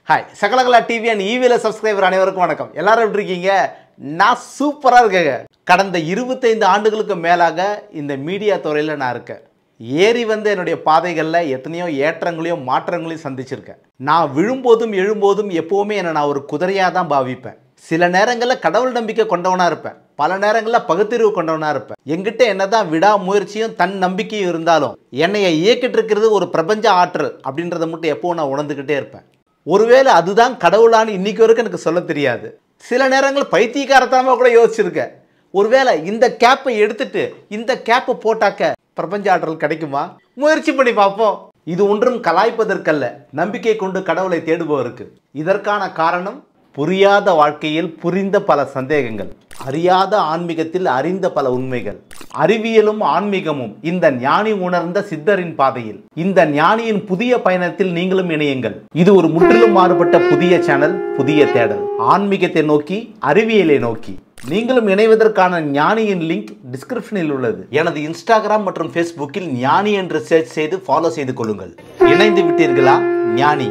Hi Sakalakala TV and ஈவில subscriber அனைவருக்கும் வணக்கம். எல்லாரும் எப்படி இருக்கீங்க? நான் சூப்பராக இருக்கேங்க. கடந்த 25 ஆண்டுகளுக்கு மேலாக இந்த மீடியா துறையில் நான் இருக்கேன். ஏறி வந்து என்னுடைய பாதைகளில் எத்தனையோ ஏற்றங்களையும் மாற்றங்களையும் சந்திச்சிருக்கேன். நான் விழும்போதும் எழும்போதும் எப்போவுமே என்னை நான் ஒரு குதிரையாக தான் பாவிப்பேன். சில நேரங்களில் கடவுள் நம்பிக்கை கொண்டவனாக இருப்பேன், பல நேரங்களில் பகுத்தறிவு கொண்டவனாக இருப்பேன். எங்கிட்ட என்னதான் விடாமுயற்சியும் தன் நம்பிக்கையும் இருந்தாலும் என்னைய இயக்கிட்டு இருக்கிறது ஒரு பிரபஞ்ச ஆற்றல் அப்படின்றத மட்டும் எப்போவும் நான் உணர்ந்துக்கிட்டே இருப்பேன். ஒருவேளை அதுதான் கடவுளான்னு இன்னைக்கு வரைக்கும் எனக்கு சொல்ல தெரியாது. சில நேரங்கள் பைத்தியக்காரத்தனமாக கூட யோசிச்சிருக்கேன். ஒருவேளை இந்த கேப்பை எடுத்துட்டு இந்த கேப்பை போட்டாக்க பிரபஞ்ச ஆற்றல் கிடைக்குமா? முயற்சி பண்ணி பார்ப்போம். இது ஒன்றும் கலாய்ப்பதற்கல்ல, நம்பிக்கை கொண்டு கடவுளை தேடுபவருக்கு. இதற்கான காரணம் புரியாத வாழ்க்கையில் புரிந்த பல சந்தேகங்கள், அறியாத ஆன்மீகத்தில் அறிந்த பல உண்மைகள். அறிவியலும் ஆன்மீகமும் இந்த ஞானி உணர்ந்த சித்தரின் பாதையில், இந்த ஞானியின் புதிய பயணத்தில் நீங்களும் இணையுங்கள். இது ஒரு முற்றிலும் மாறுபட்ட புதிய சேனல், புதிய தேடல். ஆன்மீகத்தை நோக்கி, அறிவியலை நோக்கி நீங்களும் இணைவதற்கான ஞானியின் லிங்க் டிஸ்கிரிப்ஷனில் உள்ளது. எனது இன்ஸ்டாகிராம் மற்றும் ஃபேஸ்புக்கில் ஞானி என்று சர்ச் செய்து ஃபாலோ செய்து கொள்ளுங்கள். இணைந்து விட்டீர்களா? ஞானி.